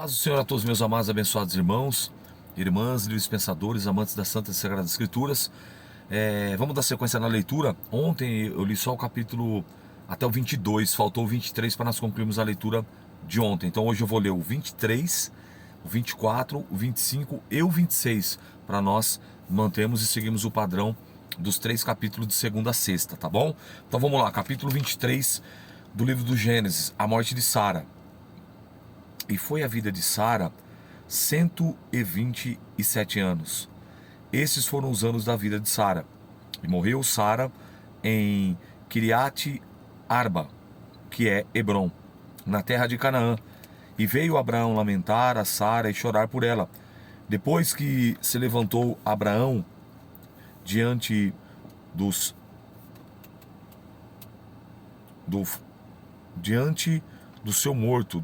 Paz do Senhor a todos meus amados, abençoados irmãos, irmãs, livres pensadores, amantes das Santas e Sagradas Escrituras. Vamos dar sequência na leitura. Ontem eu li só o capítulo até o 22, faltou o 23 para nós concluirmos a leitura de ontem. Então hoje eu vou ler o 23, o 24, o 25 e o 26, para nós mantermos e seguirmos o padrão dos 3 capítulos de segunda a sexta, tá bom? Então vamos lá, capítulo 23 do livro do Gênesis, a morte de Sara. E foi a vida de Sara 127 anos. Esses foram os anos da vida de Sara. E morreu Sara em Kiriat Arba, que é Hebrom, na terra de Canaã. E veio Abraão lamentar a Sara e chorar por ela. Depois que se levantou Abraão diante diante do seu morto,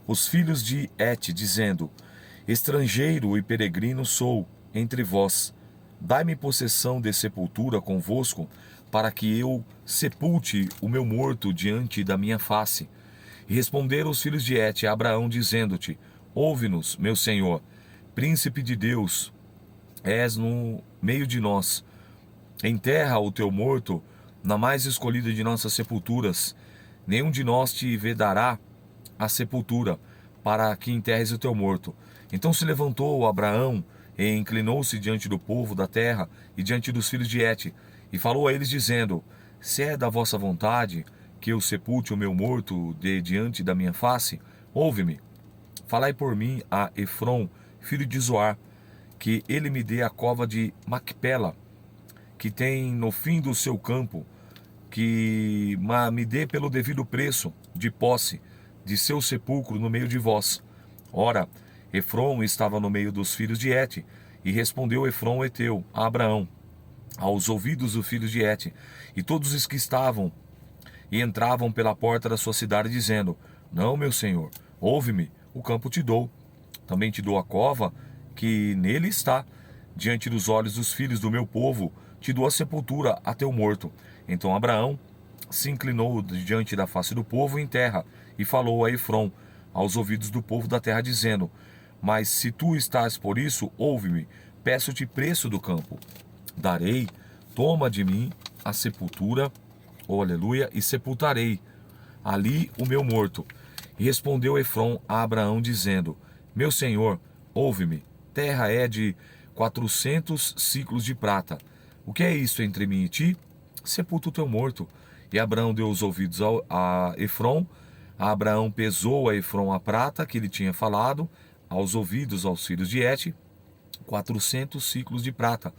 os filhos de Et, dizendo: estrangeiro e peregrino sou entre vós, dai-me possessão de sepultura convosco, para que eu sepulte o meu morto diante da minha face. E responderam os filhos de Et a Abraão, dizendo-te: ouve-nos, meu senhor, príncipe de Deus, és no meio de nós. Enterra o teu morto na mais escolhida de nossas sepulturas. Nenhum de nós te vedará a sepultura, para que enterres o teu morto. Então se levantou Abraão e inclinou-se diante do povo da terra e diante dos filhos de Et, e falou a eles, dizendo: se é da vossa vontade que eu sepulte o meu morto diante da minha face, ouve-me. Falai por mim a Efrom, filho de Zoar, que ele me dê a cova de Macpela, que tem no fim do seu campo, que me dê pelo devido preço de posse de seu sepulcro no meio de vós. Ora, Efrom estava no meio dos filhos de Et, e respondeu Efrom heteu a Abraão, aos ouvidos dos filhos de Et, e todos os que estavam e entravam pela porta da sua cidade, dizendo: não, meu senhor, ouve-me, o campo te dou. Também te dou a cova que nele está. Diante dos olhos dos filhos do meu povo, te dou a sepultura a teu morto. Então Abraão se inclinou diante da face do povo em terra, e falou a Efrom aos ouvidos do povo da terra, dizendo: mas se tu estás por isso, ouve-me, peço-te preço do campo. Darei, toma de mim a sepultura, oh aleluia, e sepultarei ali o meu morto. E respondeu Efrom a Abraão, dizendo: meu senhor, ouve-me, terra é de 400 siclos de prata. O que é isso entre mim e ti? Sepulta o teu morto. E Abraão deu os ouvidos a Efrom. Abraão pesou a Efrom a prata que ele tinha falado, aos ouvidos aos filhos de Et, 400 siclos de prata,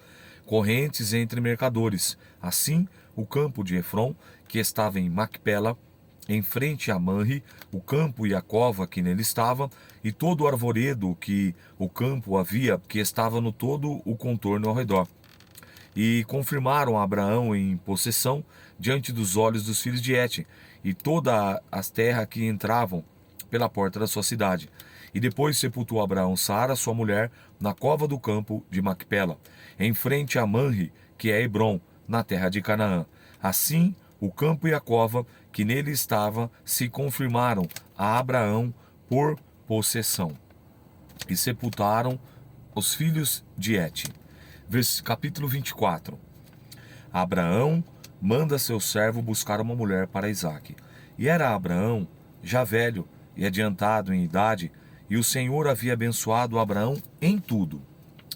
correntes entre mercadores. Assim, o campo de Efrom, que estava em Macpela, em frente a Manre, o campo e a cova que nele estava, e todo o arvoredo que o campo havia, que estava no todo o contorno ao redor. E confirmaram Abraão em possessão diante dos olhos dos filhos de Et, e toda as terras que entravam pela porta da sua cidade. E depois sepultou Abraão Sara, sua mulher, na cova do campo de Macpela, em frente a Manre, que é Hebrom, na terra de Canaã. Assim, o campo e a cova que nele estava se confirmaram a Abraão por possessão. E sepultaram os filhos de Et. Capítulo 24. Abraão manda seu servo buscar uma mulher para Isaque. E era Abraão já velho e adiantado em idade, e o Senhor havia abençoado Abraão em tudo.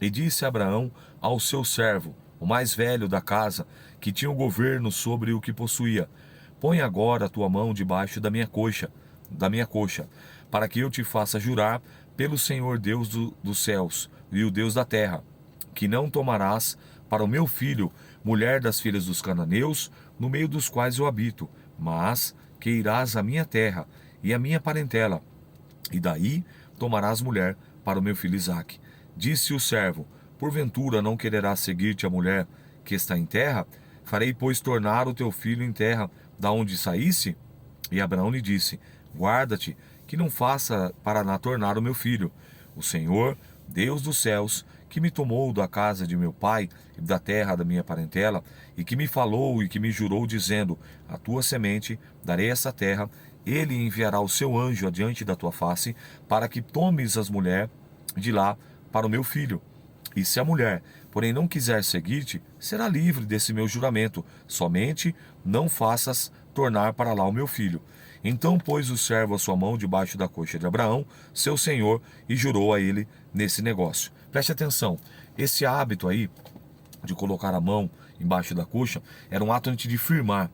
E disse Abraão ao seu servo, o mais velho da casa, que tinha o governo sobre o que possuía: põe agora a tua mão debaixo da minha coxa, para que eu te faça jurar pelo Senhor Deus dos céus e o Deus da terra, que não tomarás para o meu filho mulher das filhas dos cananeus, no meio dos quais eu habito, mas que irás à minha terra e à minha parentela, e daí tomarás mulher para o meu filho Isaque. Disse o servo: porventura não quererás seguir-te a mulher que está em terra? Farei, pois, tornar o teu filho em terra da onde saísse? E Abraão lhe disse: guarda-te, que não faça para lá tornar o meu filho. O Senhor, Deus dos céus, que me tomou da casa de meu pai e da terra da minha parentela, e que me falou e que me jurou, dizendo: a tua semente darei essa terra, ele enviará o seu anjo adiante da tua face, para que tomes as mulheres de lá para o meu filho. E se a mulher, porém, não quiser seguir-te, será livre desse meu juramento, somente não faças tornar para lá o meu filho. Então pôs o servo a sua mão debaixo da coxa de Abraão, seu senhor, e jurou a ele nesse negócio. Preste atenção, esse hábito aí de colocar a mão embaixo da coxa era um ato antes de firmar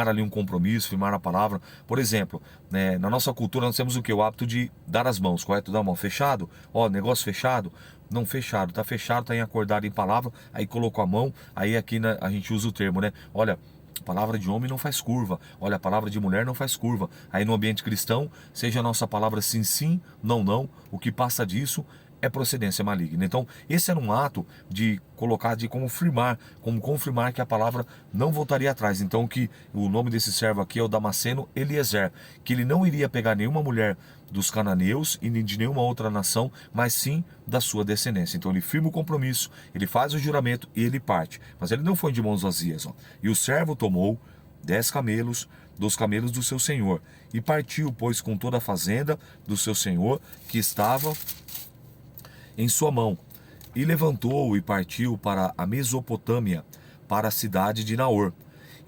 ali um compromisso, firmar a palavra. Por exemplo, né, na nossa cultura nós temos o que? O hábito de dar as mãos, correto? Dar a mão fechado, ó, negócio fechado, não fechado, tá em acordado em palavra, aí colocou a mão, aí aqui a gente usa o termo, né? Olha, palavra de homem não faz curva, olha, a palavra de mulher não faz curva. Aí no ambiente cristão, seja a nossa palavra sim, sim, não, não, o que passa disso é procedência maligna. Então, esse era um ato de colocar, de como confirmar que a palavra não voltaria atrás. Então, que o nome desse servo aqui é o Damasceno Eliezer, que ele não iria pegar nenhuma mulher dos cananeus e nem de nenhuma outra nação, mas sim da sua descendência. Então, ele firma o compromisso, ele faz o juramento e ele parte. Mas ele não foi de mãos vazias. Ó. E o servo tomou 10 camelos dos camelos do seu senhor e partiu, pois, com toda a fazenda do seu senhor que estava em sua mão, e levantou e partiu para a Mesopotâmia, para a cidade de Naor,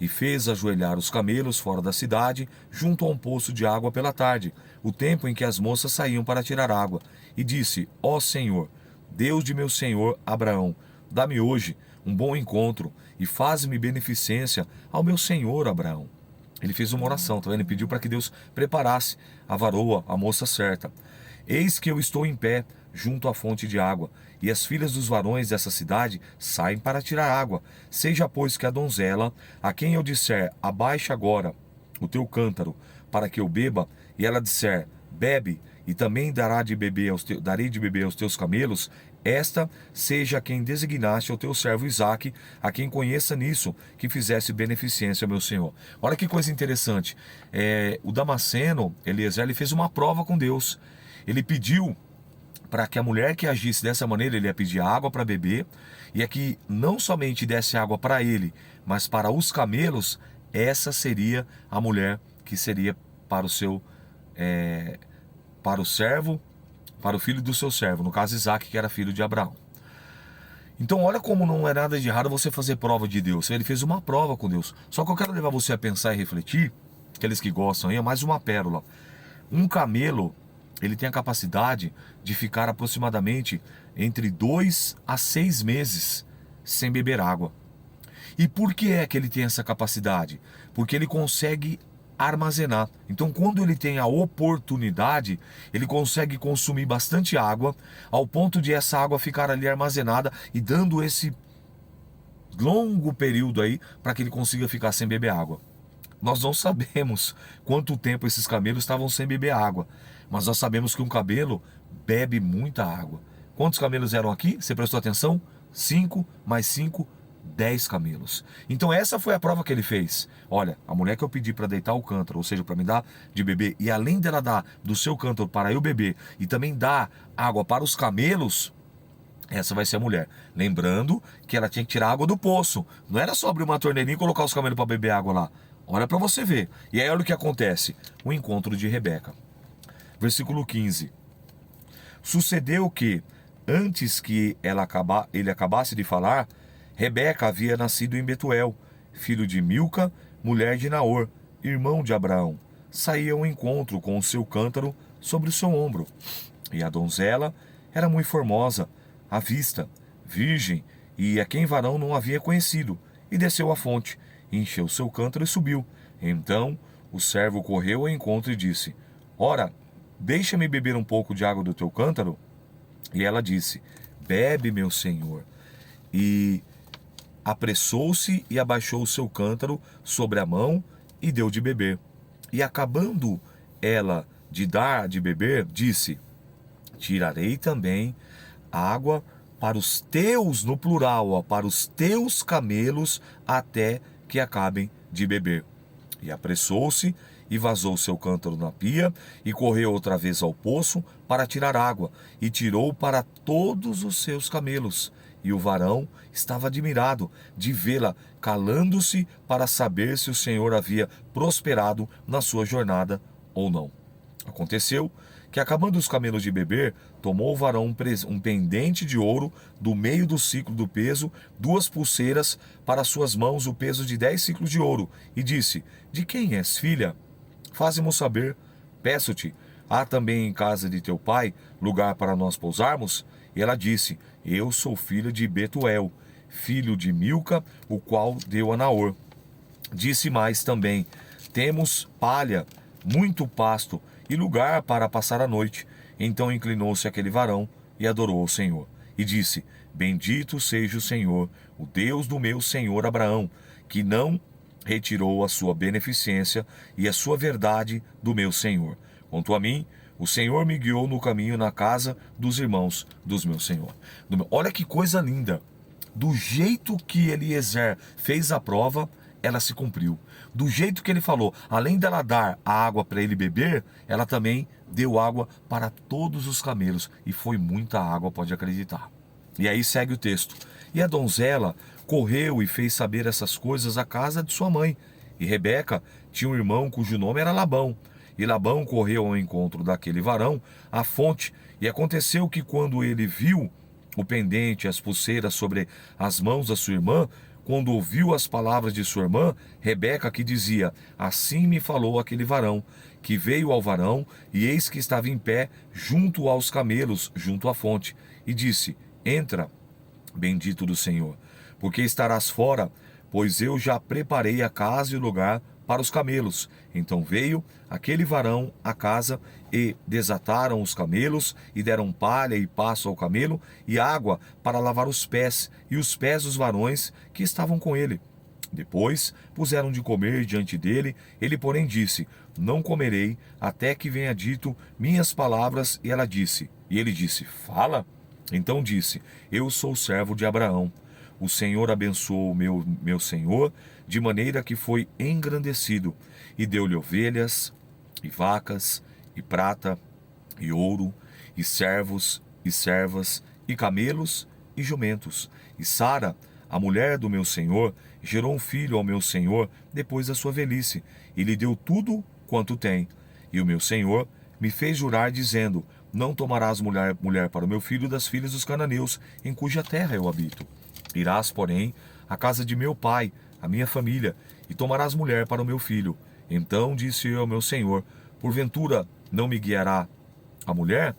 e fez ajoelhar os camelos fora da cidade, junto a um poço de água pela tarde, o tempo em que as moças saíam para tirar água, e disse: Ó Senhor, Deus de meu senhor Abraão, dá-me hoje um bom encontro, e faz-me beneficência ao meu senhor Abraão. Ele fez uma oração, tá vendo? Ele pediu para que Deus preparasse a varoa, a moça certa. Eis que eu estou em pé, junto à fonte de água, e as filhas dos varões dessa cidade saem para tirar água. Seja, pois, que a donzela, a quem eu disser, abaixa agora o teu cântaro, para que eu beba, e ela disser, bebe, e também darei de beber aos teus camelos, esta seja quem designaste ao teu servo Isaque, a quem conheça nisso, que fizesse beneficência ao meu senhor. Olha que coisa interessante. O Damasceno, Eliezer, ele fez uma prova com Deus. Ele pediu para que a mulher que agisse dessa maneira, ele ia pedir água para beber, e aqui não somente desse água para ele, mas para os camelos, essa seria a mulher que seria para o seu, para o servo, para o filho do seu servo, no caso Isaque, que era filho de Abraão. Então olha como não é nada de errado você fazer prova de Deus. Ele fez uma prova com Deus. Só que eu quero levar você a pensar e refletir, aqueles que gostam aí, é mais uma pérola. Um camelo, ele tem a capacidade de ficar aproximadamente entre 2 a 6 meses sem beber água. E por que é que ele tem essa capacidade? Porque ele consegue armazenar. Então, quando ele tem a oportunidade, ele consegue consumir bastante água, ao ponto de essa água ficar ali armazenada e dando esse longo período aí para que ele consiga ficar sem beber água. Nós não sabemos quanto tempo esses camelos estavam sem beber água, mas nós sabemos que um camelo bebe muita água. Quantos camelos eram aqui? Você prestou atenção? 5 mais 5, 10 camelos. Então essa foi a prova que ele fez. Olha, a mulher que eu pedi para deitar o cântaro, ou seja, para me dar de beber, e além dela dar do seu cântaro para eu beber, e também dar água para os camelos, essa vai ser a mulher. Lembrando que ela tinha que tirar água do poço. Não era só abrir uma torneirinha e colocar os camelos para beber água lá. Olha para você ver. E aí olha o que acontece. O encontro de Rebeca. Versículo 15. Sucedeu que, antes que ele acabasse de falar, Rebeca havia nascido em Betuel, filho de Milca, mulher de Naor, irmão de Abraão. Saía ao encontro com o seu cântaro sobre o seu ombro. E a donzela era muito formosa, à vista, virgem, e a quem varão não havia conhecido, e desceu à fonte, encheu seu cântaro e subiu. Então o servo correu ao encontro e disse: Ora, deixa-me beber um pouco de água do teu cântaro. E ela disse: Bebe, meu senhor. E apressou-se e abaixou o seu cântaro sobre a mão e deu de beber. E acabando ela de dar de beber, disse: Tirarei também água para os teus, no plural, ó, para os teus camelos, até que acabem de beber. E apressou-se e vazou seu cântaro na pia e correu outra vez ao poço para tirar água, e tirou para todos os seus camelos. E o varão estava admirado de vê-la, calando-se para saber se o Senhor havia prosperado na sua jornada ou não. Aconteceu que, acabando os camelos de beber, tomou o varão um pendente de ouro do meio do ciclo do peso, 2 pulseiras para suas mãos, o peso de 10 ciclos de ouro, e disse: de quem és, filha? Faze-mo saber. Peço-te, há também em casa de teu pai lugar para nós pousarmos? E ela disse: eu sou filha de Betuel, filho de Milca, o qual deu a Naor. Disse mais também: temos palha, muito pasto e lugar para passar a noite. Então inclinou-se aquele varão e adorou o Senhor. E disse: bendito seja o Senhor, o Deus do meu senhor Abraão, que não retirou a sua beneficência e a sua verdade do meu senhor. Quanto a mim, o Senhor me guiou no caminho na casa dos irmãos dos meu senhor. Olha que coisa linda! Do jeito que Eliezer fez a prova, ela se cumpriu. Do jeito que ele falou, além dela dar a água para ele beber, ela também deu água para todos os camelos. E foi muita água, pode acreditar. E aí segue o texto. E a donzela correu e fez saber essas coisas à casa de sua mãe. E Rebeca tinha um irmão cujo nome era Labão. E Labão correu ao encontro daquele varão à fonte. E aconteceu que, quando ele viu o pendente e as pulseiras sobre as mãos da sua irmã, quando ouviu as palavras de sua irmã, Rebeca, que dizia: assim me falou aquele varão, que veio ao varão, e eis que estava em pé junto aos camelos, junto à fonte, e disse: entra, bendito do Senhor, porque estarás fora, pois eu já preparei a casa e o lugar para os camelos. Então veio aquele varão à casa, e desataram os camelos, e deram palha e pasto ao camelo, e água para lavar os pés, e os pés dos varões que estavam com ele. Depois puseram de comer diante dele. Ele, porém, disse: não comerei até que venha dito minhas palavras. E ele disse: fala. Então disse: eu sou servo de Abraão. O Senhor abençoou meu senhor, de maneira que foi engrandecido, e deu-lhe ovelhas, e vacas, e prata, e ouro, e servos, e servas, e camelos, e jumentos. E Sara, a mulher do meu senhor, gerou um filho ao meu senhor depois da sua velhice, e lhe deu tudo quanto tem. E o meu senhor me fez jurar, dizendo: não tomarás mulher para o meu filho das filhas dos cananeus, em cuja terra eu habito. Irás, porém, à casa de meu pai, à minha família, e tomarás mulher para o meu filho. Então disse eu ao meu senhor: porventura não me guiará a mulher?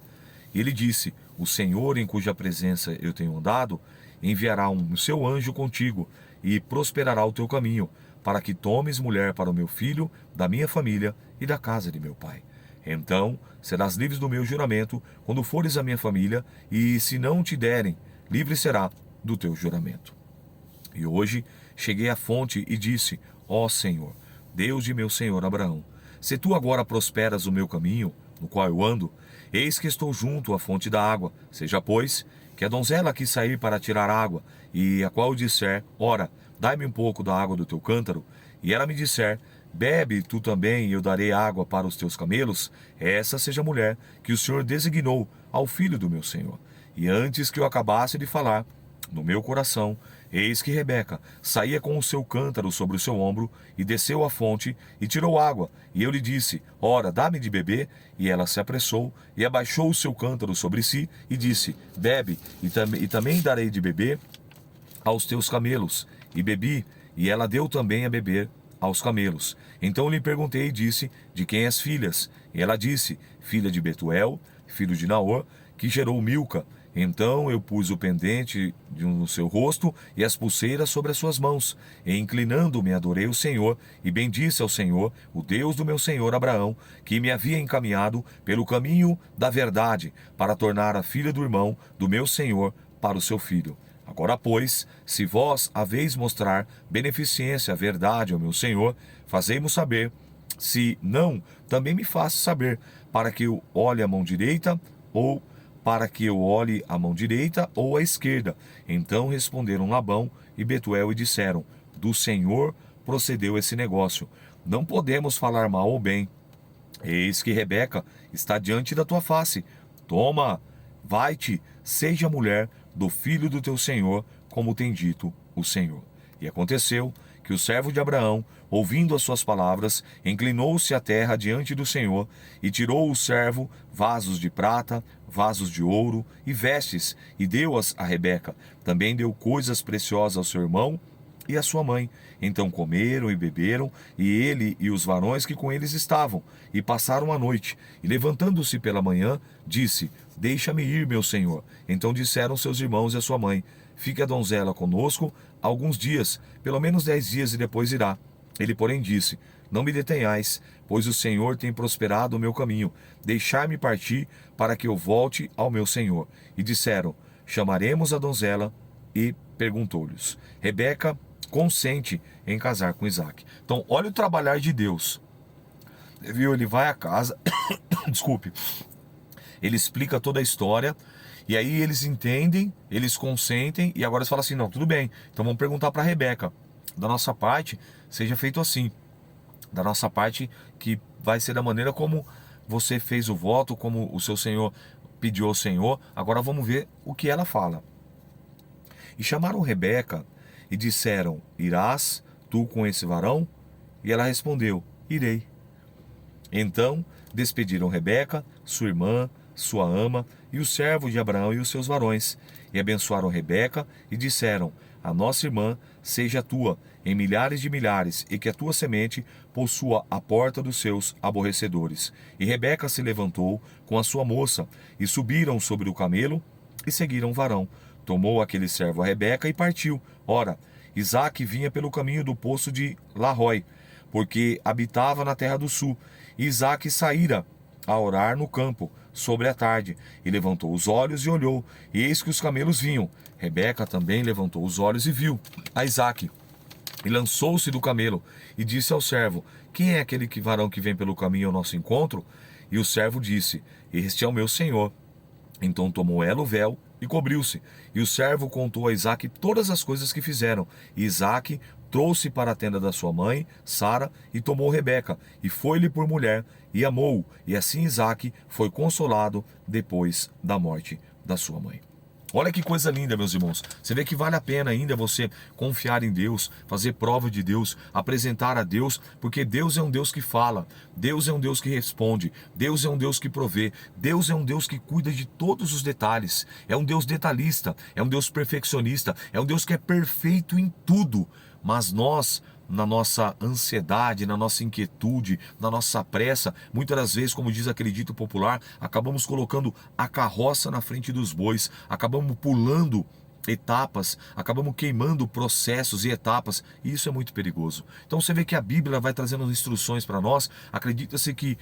E ele disse: o Senhor, em cuja presença eu tenho andado, enviará um seu anjo contigo, e prosperará o teu caminho, para que tomes mulher para o meu filho, da minha família e da casa de meu pai. Então serás livre do meu juramento, quando fores à minha família, e se não te derem, livre será do teu juramento. E hoje cheguei à fonte e disse: ó Senhor, Deus de meu senhor Abraão, se tu agora prosperas o meu caminho, no qual eu ando, eis que estou junto à fonte da água. Seja, pois, que a donzela que sair para tirar água, e a qual disser: ora, dai-me um pouco da água do teu cântaro, e ela me disser: bebe tu também, e eu darei água para os teus camelos, essa seja a mulher que o Senhor designou ao filho do meu senhor. E antes que eu acabasse de falar, no meu coração, eis que Rebeca saía com o seu cântaro sobre o seu ombro, e desceu à fonte, e tirou água. E eu lhe disse: ora, dá-me de beber. E ela se apressou, e abaixou o seu cântaro sobre si, e disse: bebe, e também darei de beber aos teus camelos. E bebi, e ela deu também a beber aos camelos. Então lhe perguntei e disse: de quem és filhas? E ela disse: filha de Betuel, filho de Naor, que gerou Milca. Então eu pus o pendente no seu rosto e as pulseiras sobre as suas mãos, e inclinando-me adorei o Senhor, e bendisse ao Senhor, o Deus do meu senhor Abraão, que me havia encaminhado pelo caminho da verdade, para tornar a filha do irmão do meu senhor para o seu filho. Agora, pois, se vós haveis mostrar beneficência à verdade ao meu senhor, fazei-mo saber. Se não, também me faça saber, para que eu olhe a mão direita, ou a esquerda. Então responderam Labão e Betuel e disseram: do Senhor procedeu esse negócio. Não podemos falar mal ou bem. Eis que Rebeca está diante da tua face. Toma, vai-te, seja mulher do filho do teu senhor, como tem dito o Senhor. E aconteceu que o servo de Abraão, ouvindo as suas palavras, inclinou-se à terra diante do Senhor, e tirou o servo vasos de prata, vasos de ouro e vestes, e deu-as a Rebeca. Também deu coisas preciosas ao seu irmão e à sua mãe. Então comeram e beberam, e ele e os varões que com eles estavam, e passaram a noite. E levantando-se pela manhã, disse: Deixa-me ir, meu senhor. Então disseram seus irmãos e a sua mãe: Fique a donzela conosco alguns dias, pelo menos 10 dias, e depois irá. Ele, porém, disse: Não me detenhais, pois o Senhor tem prosperado o meu caminho. Deixai-me partir, para que eu volte ao meu senhor. E disseram: Chamaremos a donzela. E perguntou-lhes. Rebeca consente em casar com Isaque. Então, olha o trabalhar de Deus. Viu? Ele vai à casa, desculpe, ele explica toda a história, e aí eles entendem, eles consentem, e agora eles falam assim: não, tudo bem, então vamos perguntar para Rebeca. Da nossa parte, seja feito assim. Da nossa parte, que vai ser da maneira como você fez o voto, como o seu senhor pediu ao Senhor. Agora vamos ver o que ela fala. E chamaram Rebeca e disseram: Irás tu com esse varão? E ela respondeu: Irei. Então despediram Rebeca, sua irmã, sua ama, e o servo de Abraão e os seus varões, e abençoaram Rebeca, e disseram: A nossa irmã seja tua, em milhares de milhares, e que a tua semente possua a porta dos seus aborrecedores. E Rebeca se levantou com a sua moça, e subiram sobre o camelo, e seguiram o varão. Tomou aquele servo a Rebeca e partiu. Ora, Isaque vinha pelo caminho do poço de Larrói, porque habitava na terra do sul. E Isaque saíra a orar no campo, sobre a tarde, e levantou os olhos e olhou, e eis que os camelos vinham. Rebeca também levantou os olhos e viu a Isaque, e lançou-se do camelo, e disse ao servo: Quem é aquele varão que vem pelo caminho ao nosso encontro? E o servo disse: Este é o meu senhor. Então tomou ela o véu e cobriu-se. E o servo contou a Isaque todas as coisas que fizeram. E Isaque trouxe para a tenda da sua mãe, Sara, e tomou Rebeca, e foi-lhe por mulher, e amou-o. E assim Isaque foi consolado depois da morte da sua mãe. Olha que coisa linda, meus irmãos. Você vê que vale a pena ainda você confiar em Deus, fazer prova de Deus, apresentar a Deus, porque Deus é um Deus que fala, Deus é um Deus que responde, Deus é um Deus que provê, Deus é um Deus que cuida de todos os detalhes, é um Deus detalhista, é um Deus perfeccionista, é um Deus que é perfeito em tudo. Mas nós, na nossa ansiedade, na nossa inquietude, na nossa pressa, muitas das vezes, como diz aquele dito popular, acabamos colocando a carroça na frente dos bois, acabamos pulando etapas, acabamos queimando processos e etapas, e isso é muito perigoso. Então você vê que a Bíblia vai trazendo instruções para nós. Acredita-se que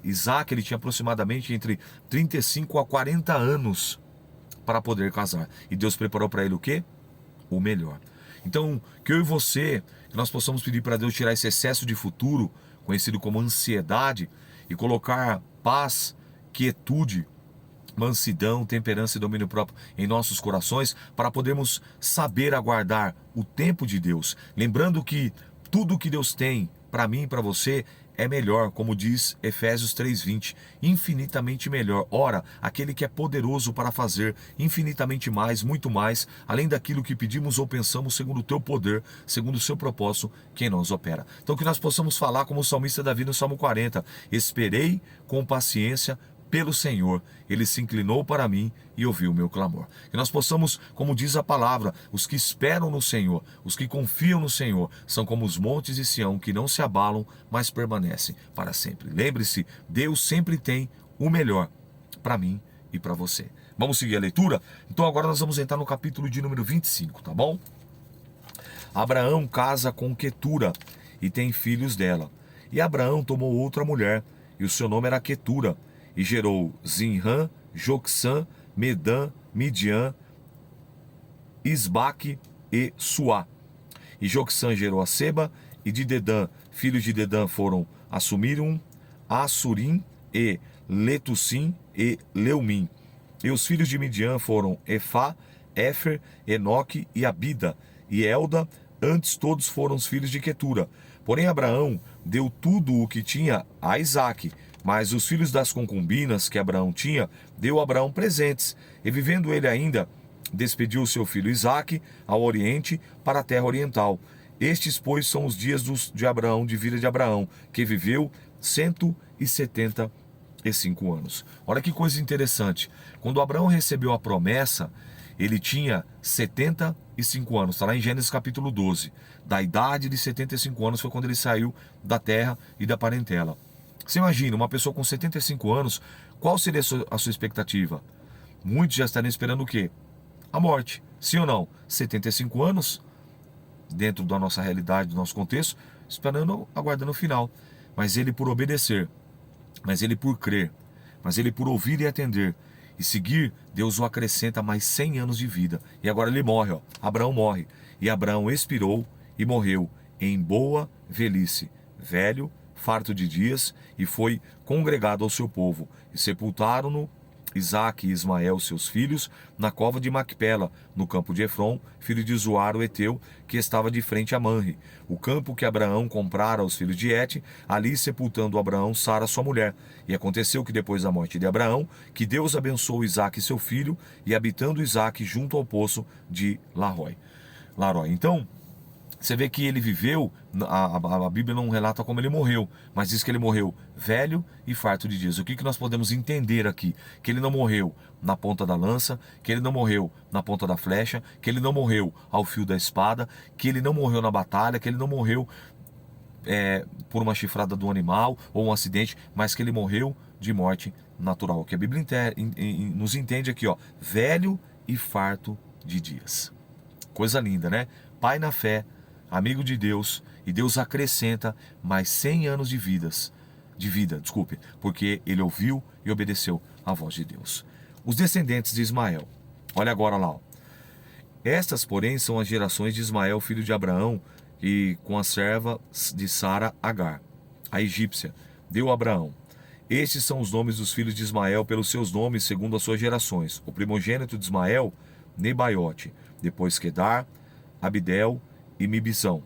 Isaque, ele tinha aproximadamente entre 35 a 40 anos para poder casar, e Deus preparou para ele o quê? O melhor. Então, que eu e você, que nós possamos pedir para Deus tirar esse excesso de futuro, conhecido como ansiedade, e colocar paz, quietude, mansidão, temperança e domínio próprio em nossos corações, para podermos saber aguardar o tempo de Deus. Lembrando que tudo que Deus tem para mim e para você é melhor, como diz Efésios 3:20, infinitamente melhor. Ora, aquele que é poderoso para fazer infinitamente mais, muito mais, além daquilo que pedimos ou pensamos, segundo o teu poder, segundo o seu propósito, que em nós opera. Então que nós possamos falar como o salmista Davi no Salmo 40, esperei com paciência pelo Senhor, Ele se inclinou para mim e ouviu o meu clamor. Que nós possamos, como diz a palavra, os que esperam no Senhor, os que confiam no Senhor, são como os montes de Sião, que não se abalam, mas permanecem para sempre. Lembre-se, Deus sempre tem o melhor para mim e para você. Vamos seguir a leitura? Então agora nós vamos entrar no capítulo de número 25, tá bom? Abraão casa com Quetura e tem filhos dela. E Abraão tomou outra mulher, e o seu nome era Quetura, e gerou Zinrã, Jocsã, Medã, Midian, Isbaque e Suá. E Jocsã gerou a Seba, e de Dedã, filhos de Dedã foram Assumirum, Assurim e Letussim e Leumim. E os filhos de Midian foram Efá, Éfer, Enoque e Abida, e Elda. Antes todos foram os filhos de Quetura. Porém Abraão deu tudo o que tinha a Isaque, mas os filhos das concubinas que Abraão tinha, deu a Abraão presentes. E vivendo ele ainda, despediu seu filho Isaque ao oriente para a terra oriental. Estes, pois, são os dias de Abraão, de vida de Abraão, que viveu 175 anos. Olha que coisa interessante. Quando Abraão recebeu a promessa, ele tinha 75 anos. Está lá em Gênesis capítulo 12. Da idade de 75 anos foi quando ele saiu da terra e da parentela. Você imagina, uma pessoa com 75 anos, qual seria a sua expectativa? Muitos já estariam esperando o quê? A morte. Sim ou não? 75 anos, dentro da nossa realidade, do nosso contexto, esperando, aguardando o final. Mas ele por obedecer, mas ele por crer, mas ele por ouvir e atender e seguir, Deus o acrescenta mais 100 anos de vida. E agora ele morre, ó. Abraão morre. E Abraão expirou e morreu em boa velhice, velho, farto de dias, e foi congregado ao seu povo. E sepultaram-no Isaque e Ismael, seus filhos, na cova de Macpela, no campo de Efron, filho de Zoar o Eteu, que estava de frente a Manre, o campo que Abraão comprara aos filhos de Et, ali sepultando Abraão Sara, sua mulher. E aconteceu que depois da morte de Abraão, que Deus abençoou Isaque seu filho, e habitando Isaque junto ao poço de Larói. Então, você vê que ele viveu, a Bíblia não relata como ele morreu, mas diz que ele morreu velho e farto de dias. O que nós podemos entender aqui? Que ele não morreu na ponta da lança, que ele não morreu na ponta da flecha, que ele não morreu ao fio da espada, que ele não morreu na batalha, que ele não morreu por uma chifrada do animal ou um acidente, mas que ele morreu de morte natural. Que a Bíblia nos entende aqui, ó, velho e farto de dias. Coisa linda, né? Pai na fé, amigo de Deus, e Deus acrescenta mais 100 anos de vida, porque ele ouviu e obedeceu à voz de Deus. Os descendentes de Ismael. Olha agora lá, ó. Estas, porém, são as gerações de Ismael, filho de Abraão, e com a serva de Sara, Agar, a egípcia, deu a Abraão. Estes são os nomes dos filhos de Ismael pelos seus nomes, segundo as suas gerações. O primogênito de Ismael, Nebaiote, depois Quedar, Abidel e Mibizão,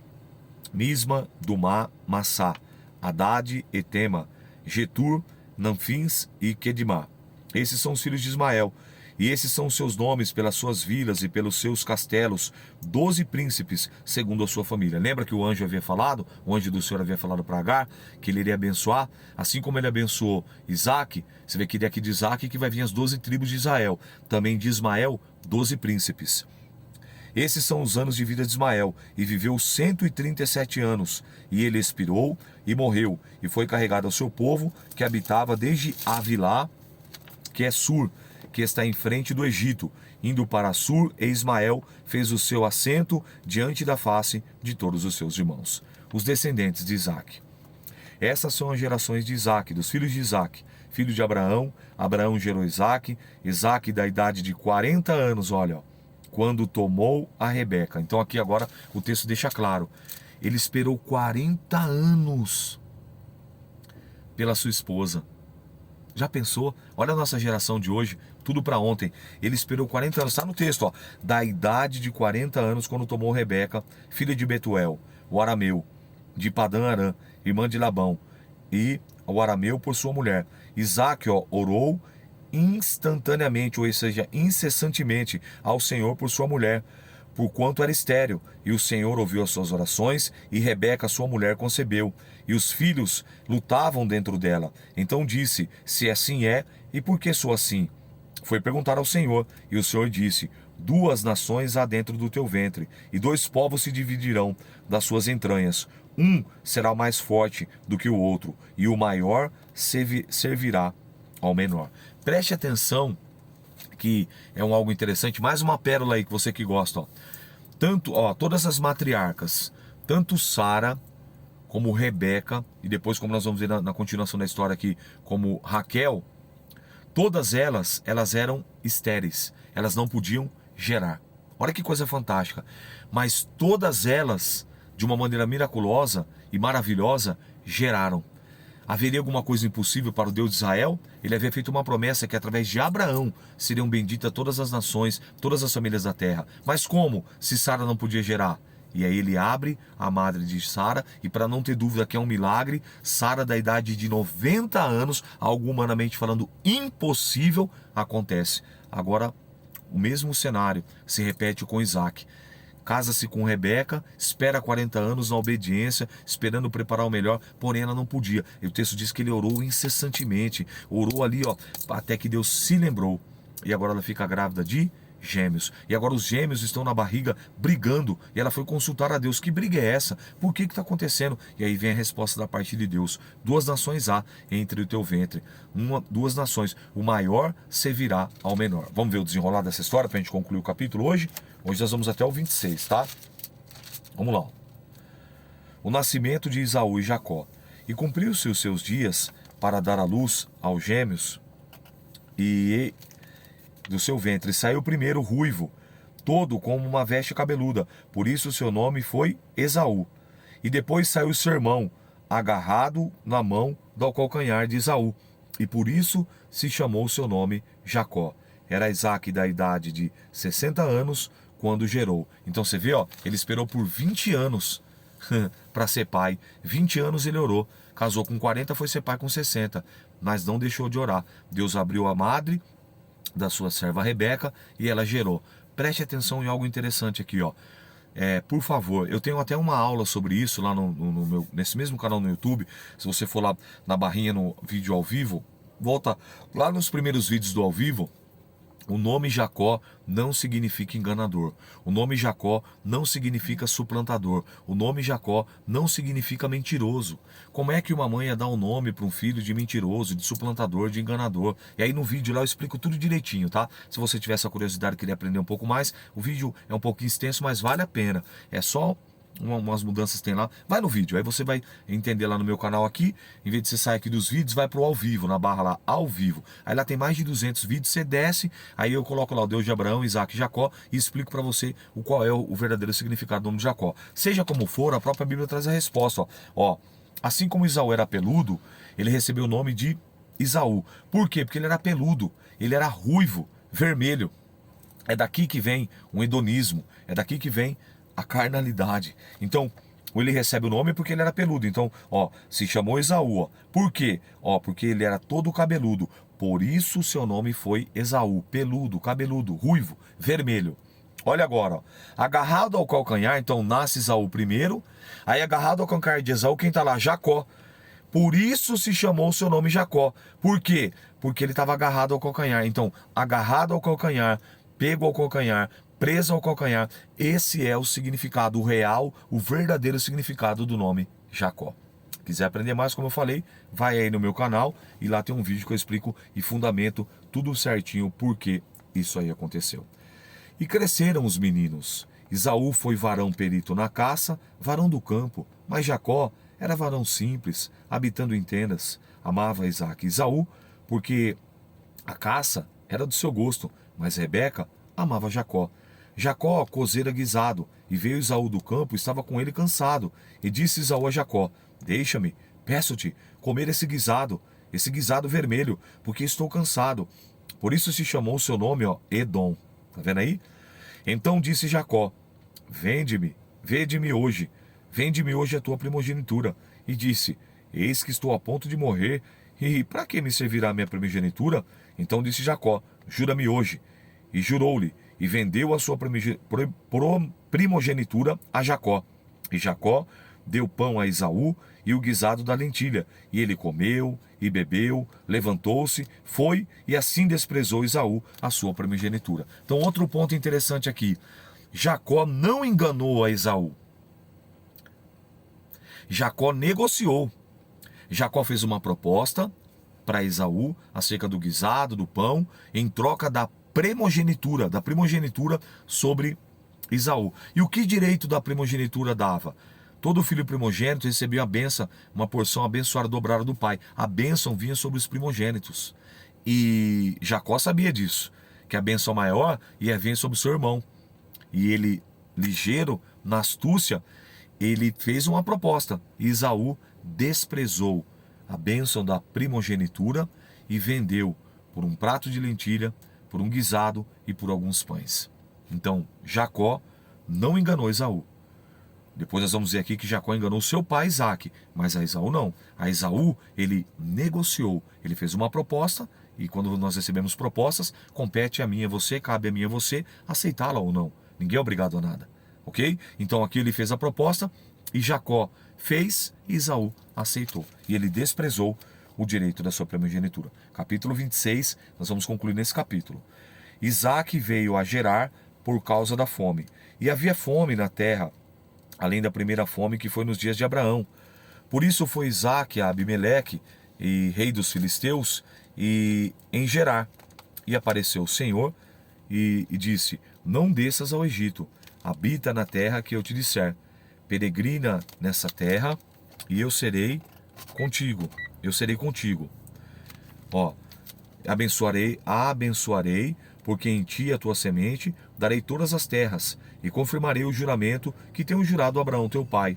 Misma, Dumá, Massá, Haddad, Etema, Getur, Nanfins e Quedimá. Esses são os filhos de Ismael, e esses são os seus nomes pelas suas vilas e pelos seus castelos, 12 príncipes, segundo a sua família. Lembra que o anjo havia falado, o anjo do Senhor havia falado para Agar, que ele iria abençoar, assim como ele abençoou Isaque. Você vê que daqui de Isaque que vai vir as 12 tribos de Israel, também de Ismael, 12 príncipes. Esses são os anos de vida de Ismael, e viveu 137 anos, e ele expirou e morreu, e foi carregado ao seu povo, que habitava desde Avilá, que é Sur, que está em frente do Egito, indo para Sur, e Ismael fez o seu assento diante da face de todos os seus irmãos. Os descendentes de Isaque. Essas são as gerações de Isaque, dos filhos de Isaque, filho de Abraão. Abraão gerou Isaque, Isaque da idade de 40 anos, olha, quando tomou a Rebeca. Então aqui agora o texto deixa claro, ele esperou 40 anos pela sua esposa. Já pensou? Olha a nossa geração de hoje, tudo para ontem. Ele esperou 40 anos, está no texto, ó, da idade de 40 anos quando tomou Rebeca, filha de Betuel, o arameu, de Padã Arã, irmã de Labão, e o arameu por sua mulher. Isaque, ó, orou instantaneamente, ou seja, incessantemente, ao Senhor por sua mulher, porquanto era estéril, e o Senhor ouviu as suas orações, e Rebeca, sua mulher, concebeu, e os filhos lutavam dentro dela. Então disse, se assim é, e por que sou assim? Foi perguntar ao Senhor, e o Senhor disse, 2 nações há dentro do teu ventre, e 2 povos se dividirão das suas entranhas. Um será mais forte do que o outro, e o maior servirá ao menor. Preste atenção, que é algo interessante, mais uma pérola aí que você que gosta, ó. Todas as matriarcas, tanto Sara como Rebeca, e depois, como nós vamos ver na continuação da história aqui, como Raquel, todas elas eram estéreis, elas não podiam gerar. Olha que coisa fantástica. Mas todas elas, de uma maneira miraculosa e maravilhosa, geraram. Haveria alguma coisa impossível para o Deus de Israel? Ele havia feito uma promessa que através de Abraão seriam benditas todas as nações, todas as famílias da terra. Mas como, se Sara não podia gerar? E aí ele abre a madre de Sara, e para não ter dúvida que é um milagre, Sara da idade de 90 anos, algo humanamente falando impossível, acontece. Agora, o mesmo cenário se repete com Isaque. casa-se com Rebeca, espera 40 anos na obediência, esperando preparar o melhor, porém ela não podia. E o texto diz que ele orou incessantemente, orou ali, ó, até que Deus se lembrou. E agora ela fica grávida de gêmeos. E agora os gêmeos estão na barriga brigando. E ela foi consultar a Deus. Que briga é essa? Por que está acontecendo? E aí vem a resposta da parte de Deus. 2 nações há entre o teu ventre. 2 nações. O maior servirá ao menor. Vamos ver o desenrolar dessa história para a gente concluir o capítulo hoje? Hoje nós vamos até o 26, tá? Vamos lá. O nascimento de Esaú e Jacó. E cumpriu-se os seus dias para dar à luz aos gêmeos. E do seu ventre saiu primeiro ruivo, todo como uma veste cabeluda, por isso seu nome foi Esaú. E depois saiu seu irmão, agarrado na mão do calcanhar de Esaú, e por isso se chamou seu nome Jacó. Era Isaque da idade de 60 anos quando gerou. Então você vê, ó, ele esperou por 20 anos para ser pai. 20 anos ele orou. Casou com 40, foi ser pai com 60, mas não deixou de orar. Deus abriu a madre da sua serva Rebeca e ela gerou. Preste atenção em algo interessante aqui, ó. Por favor, eu tenho até uma aula sobre isso lá nesse mesmo canal no YouTube. Se você for lá na barrinha no vídeo ao vivo, volta lá nos primeiros vídeos do ao vivo. O nome Jacó não significa enganador. O nome Jacó não significa suplantador. O nome Jacó não significa mentiroso. Como é que uma mãe ia dar um nome para um filho de mentiroso, de suplantador, de enganador? E aí no vídeo lá eu explico tudo direitinho, tá? Se você tiver essa curiosidade e querer aprender um pouco mais, o vídeo é um pouquinho extenso, mas vale a pena. É só umas mudanças tem lá, vai no vídeo, aí você vai entender lá no meu canal aqui, em vez de você sair aqui dos vídeos, vai pro ao vivo, na barra lá, ao vivo, aí lá tem mais de 200 vídeos, você desce, aí eu coloco lá o Deus de Abraão, Isaac e Jacó, e explico para você qual é o verdadeiro significado do nome de Jacó. Seja como for, a própria Bíblia traz a resposta, ó, assim como Esaú era peludo, ele recebeu o nome de Esaú. Por quê? Porque ele era peludo, ele era ruivo, vermelho. É daqui que vem o hedonismo, é daqui que vem a carnalidade. Então, ele recebe o nome porque ele era peludo. Então, ó, se chamou Esaú, ó. Por quê? Ó, porque ele era todo cabeludo. Por isso seu nome foi Esaú, peludo, cabeludo, ruivo, vermelho. Olha agora, ó. Agarrado ao calcanhar, então nasce Esaú primeiro. Aí agarrado ao calcanhar de Esaú, quem tá lá? Jacó. Por isso se chamou o seu nome Jacó. Por quê? Porque ele estava agarrado ao calcanhar. Então, agarrado ao calcanhar, pego ao calcanhar, preso ao calcanhar. Esse é o significado, o real, o verdadeiro significado do nome Jacó. Quiser aprender mais, como eu falei, vai aí no meu canal e lá tem um vídeo que eu explico e fundamento tudo certinho por que isso aí aconteceu. E cresceram os meninos. Esaú foi varão perito na caça, varão do campo, mas Jacó era varão simples, habitando em tendas. Amava Isaque e Esaú, porque a caça era do seu gosto, mas Rebeca amava Jacó. Jacó cozera guisado, e veio Esaú do campo, estava com ele cansado. E disse Esaú a Jacó: deixa-me, peço-te, comer esse guisado vermelho, porque estou cansado. Por isso se chamou o seu nome, ó, Edom. Tá vendo aí? Então disse Jacó: vende-me hoje a tua primogenitura. E disse: eis que estou a ponto de morrer, e para que me servirá a minha primogenitura? Então disse Jacó: jura-me hoje. E jurou-lhe, e vendeu a sua primogenitura a Jacó. E Jacó deu pão a Esaú e o guisado da lentilha. E ele comeu e bebeu, levantou-se, foi, e assim desprezou Esaú a sua primogenitura. Então outro ponto interessante aqui. Jacó não enganou a Esaú. Jacó negociou. Jacó fez uma proposta para Esaú acerca do guisado, do pão, em troca da primogenitura sobre Esaú. E o que direito da primogenitura dava? Todo filho primogênito recebia a bênção, uma porção abençoada dobrada do pai. A bênção vinha sobre os primogênitos. E Jacó sabia disso, que a bênção maior ia vir sobre o seu irmão. E ele, ligeiro, na astúcia, ele fez uma proposta. E Esaú desprezou a bênção da primogenitura e vendeu por um prato de lentilha, por um guisado e por alguns pães. Então, Jacó não enganou Esaú. Depois nós vamos ver aqui que Jacó enganou seu pai Isaque, mas a Esaú não. A Esaú, ele negociou, ele fez uma proposta, e quando nós recebemos propostas, compete a mim e a você, cabe a mim e a você aceitá-la ou não. Ninguém é obrigado a nada. ok? Então aqui ele fez a proposta e Jacó fez e Esaú aceitou. E ele desprezou o direito da sua primogenitura. Capítulo 26, nós vamos concluir nesse capítulo. Isaac veio a Gerar por causa da fome. E havia fome na terra, além da primeira fome que foi nos dias de Abraão. Por isso foi Isaac a Abimeleque, e rei dos filisteus, e em Gerar. E apareceu o Senhor e disse: não desças ao Egito, habita na terra que eu te disser. Peregrina nessa terra, e eu serei contigo. Eu serei contigo. Ó, abençoarei, porque em ti a tua semente darei todas as terras, e confirmarei o juramento que tenho jurado a Abraão teu pai.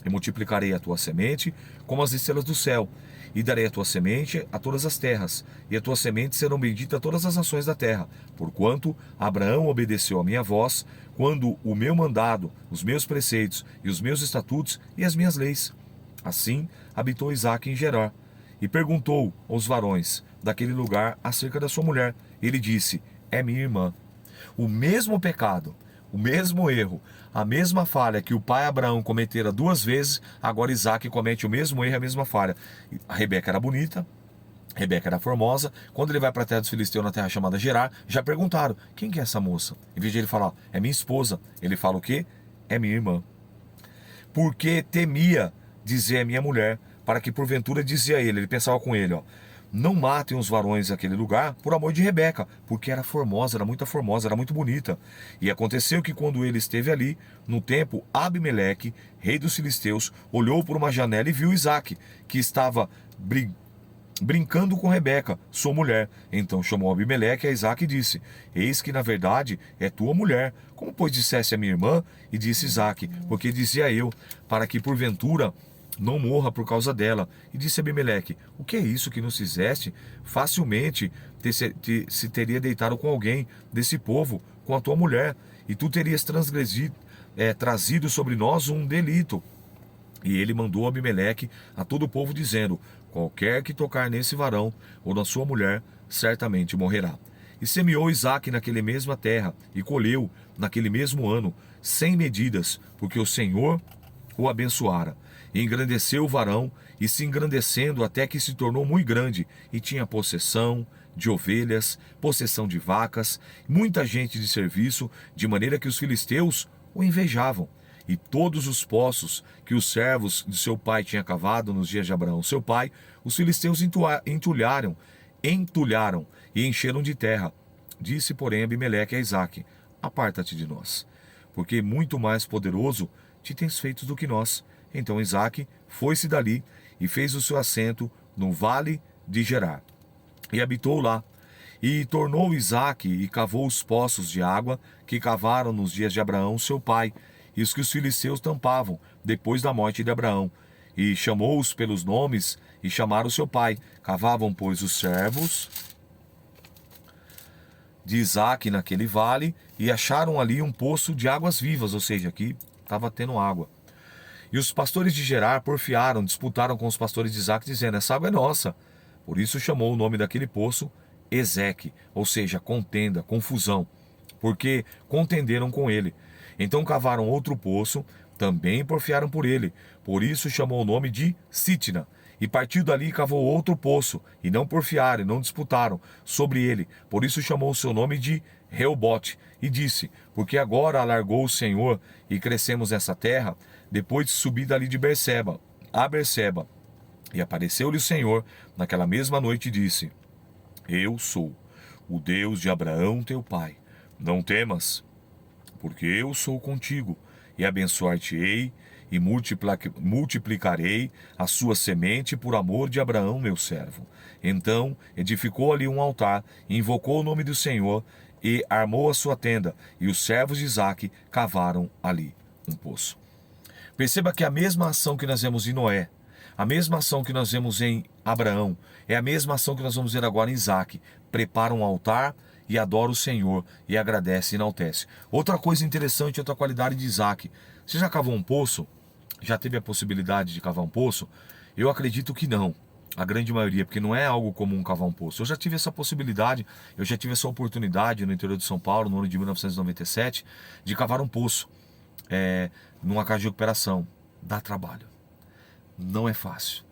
E multiplicarei a tua semente como as estrelas do céu, e darei a tua semente a todas as terras, e a tua semente serão benditas todas as nações da terra, porquanto Abraão obedeceu a minha voz, quando o meu mandado, os meus preceitos, e os meus estatutos, e as minhas leis. Assim habitou Isaque em Gerar, e perguntou aos varões daquele lugar acerca da sua mulher. Ele disse: é minha irmã. O mesmo pecado, o mesmo erro, a mesma falha que o pai Abraão cometera 2 vezes, agora Isaque comete o mesmo erro, a mesma falha. A Rebeca era bonita, Rebeca era formosa. Quando ele vai para a terra dos filisteus, na terra chamada Gerar, já perguntaram: quem que é essa moça? Em vez de ele falar: é minha esposa, ele fala o quê? É minha irmã. Porque temia dizer é minha mulher, para que porventura dizia ele pensava com ele, não matem os varões daquele lugar por amor de Rebeca, porque era formosa, era muito bonita. E aconteceu que quando ele esteve ali, no tempo, Abimeleque, rei dos filisteus, olhou por uma janela e viu Isaque, que estava brincando com Rebeca, sua mulher. Então chamou Abimeleque a Isaque e disse: eis que na verdade é tua mulher. Como pois dissesse a minha irmã? E disse Isaque: porque dizia eu, para que porventura não morra por causa dela. E disse Abimeleque: o que é isso que nos fizeste? Facilmente se teria deitado com alguém desse povo, com a tua mulher, e tu terias trazido sobre nós um delito. E ele mandou Abimeleque a todo o povo, dizendo: qualquer que tocar nesse varão ou na sua mulher, certamente morrerá. E semeou Isaque naquele mesma terra, e colheu naquele mesmo ano 100 medidas, porque o Senhor o abençoara. E engrandeceu o varão, e se engrandecendo até que se tornou muito grande, e tinha possessão de ovelhas, possessão de vacas, muita gente de serviço, de maneira que os filisteus o invejavam. E todos os poços que os servos de seu pai tinham cavado nos dias de Abraão, seu pai, os filisteus entulharam e encheram de terra. Disse, porém, Abimeleque a Isaque: aparta-te de nós, porque muito mais poderoso te tens feito do que nós. Então Isaque foi-se dali e fez o seu assento no vale de Gerar, e habitou lá. E tornou Isaque e cavou os poços de água que cavaram nos dias de Abraão, seu pai, e os que os filisteus tampavam depois da morte de Abraão. E chamou-os pelos nomes e chamaram seu pai. Cavavam, pois, os servos de Isaque naquele vale, e acharam ali um poço de águas vivas, ou seja, aqui estava tendo água. E os pastores de Gerar porfiaram, disputaram com os pastores de Isaque, dizendo: essa água é nossa. Por isso chamou o nome daquele poço Ezeque, ou seja, contenda, confusão, porque contenderam com ele. Então cavaram outro poço, também porfiaram por ele. Por isso chamou o nome de Sitna. E partiu dali cavou outro poço, e não porfiaram, e não disputaram sobre ele. Por isso chamou o seu nome de Reobote, e disse: porque agora alargou o Senhor, e crescemos nessa terra, depois de subir dali de Berseba, a Berseba. E apareceu-lhe o Senhor naquela mesma noite e disse: eu sou o Deus de Abraão teu pai. Não temas, porque eu sou contigo, e abençoar-te-ei, e multiplicarei a sua semente por amor de Abraão meu servo. Então edificou ali um altar, invocou o nome do Senhor, e armou a sua tenda, e os servos de Isaque cavaram ali um poço. Perceba que a mesma ação que nós vemos em Noé, a mesma ação que nós vemos em Abraão, é a mesma ação que nós vamos ver agora em Isaque. Prepara um altar e adora o Senhor, e agradece e enaltece. Outra coisa interessante, outra qualidade de Isaque: você já cavou um poço? Já teve a possibilidade de cavar um poço? Eu acredito que não, a grande maioria, porque não é algo comum cavar um poço. Eu já tive essa possibilidade, eu já tive essa oportunidade no interior de São Paulo, no ano de 1997, de cavar um poço. numa casa de recuperação. Dá trabalho. Não é fácil.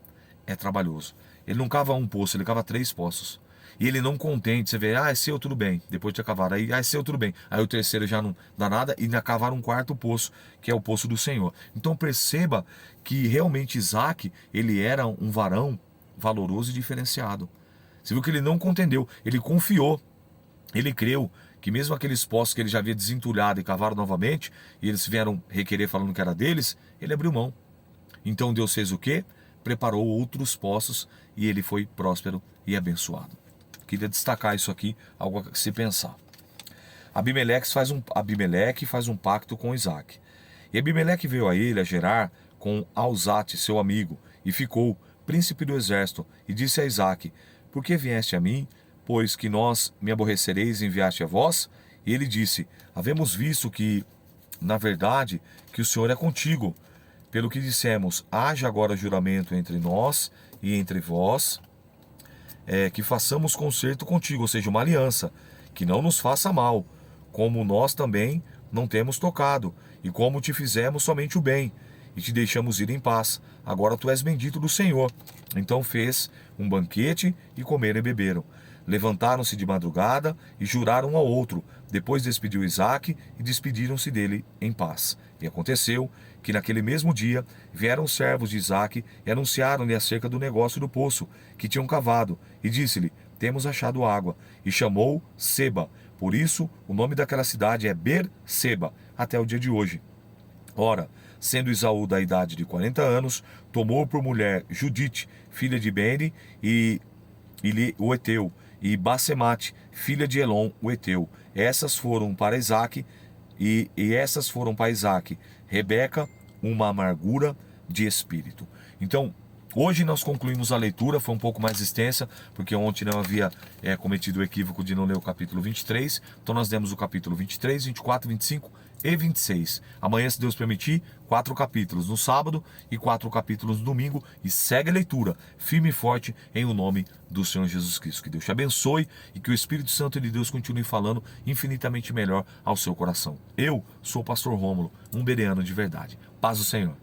É trabalhoso. Ele não cava um poço, ele cava 3 poços. E ele não contente, você vê, é seu, tudo bem. Depois de cavar, aí, é seu, tudo bem. Aí o terceiro já não dá nada e ainda cavaram um 4º poço, que é o poço do Senhor. Então perceba que realmente Isaac, ele era um varão valoroso e diferenciado. Você viu que ele não contendeu, ele confiou. Ele creu que mesmo aqueles poços que ele já havia desentulhado e cavaram novamente, e eles vieram requerer falando que era deles, ele abriu mão. Então Deus fez o quê? Preparou outros poços e ele foi próspero e abençoado. Queria destacar isso aqui, algo a se pensar. Abimeleque faz um pacto com Isaac. E Abimeleque veio a ele, a Gerar, com Alzate, seu amigo, e ficou príncipe do exército, e disse a Isaac, por que vieste a mim? Pois que nós me aborrecereis e enviaste a vós? E ele disse, havemos visto que, na verdade, que o Senhor é contigo. Pelo que dissemos, haja agora juramento entre nós e entre vós, que façamos concerto contigo, ou seja, uma aliança, que não nos faça mal, como nós também não temos tocado, e como te fizemos somente o bem, e te deixamos ir em paz. Agora tu és bendito do Senhor. Então fez um banquete, e comeram e beberam. Levantaram-se de madrugada e juraram um ao outro. Depois despediu Isaque e despediram-se dele em paz. E aconteceu que naquele mesmo dia vieram os servos de Isaque e anunciaram-lhe acerca do negócio do poço que tinham cavado. E disse-lhe, temos achado água. E chamou Seba. Por isso o nome daquela cidade é Berseba, até o dia de hoje. Ora, sendo Esaú da idade de 40 anos, tomou por mulher Judite, filha de Bene, o Eteu, e Basemate, filha de Elon, o Eteu. Essas foram para Isaque, e essas foram para Isaque, Rebeca, uma amargura de espírito. Então, hoje nós concluímos a leitura, foi um pouco mais extensa, porque ontem não havia cometido o equívoco de não ler o capítulo 23, então nós demos o capítulo 23, 24, 25 e 26. Amanhã, se Deus permitir, 4 capítulos no sábado e 4 capítulos no domingo, e segue a leitura, firme e forte, em o nome do Senhor Jesus Cristo. Que Deus te abençoe e que o Espírito Santo de Deus continue falando infinitamente melhor ao seu coração. Eu sou o pastor Rômulo, um bereano de verdade. Paz do Senhor.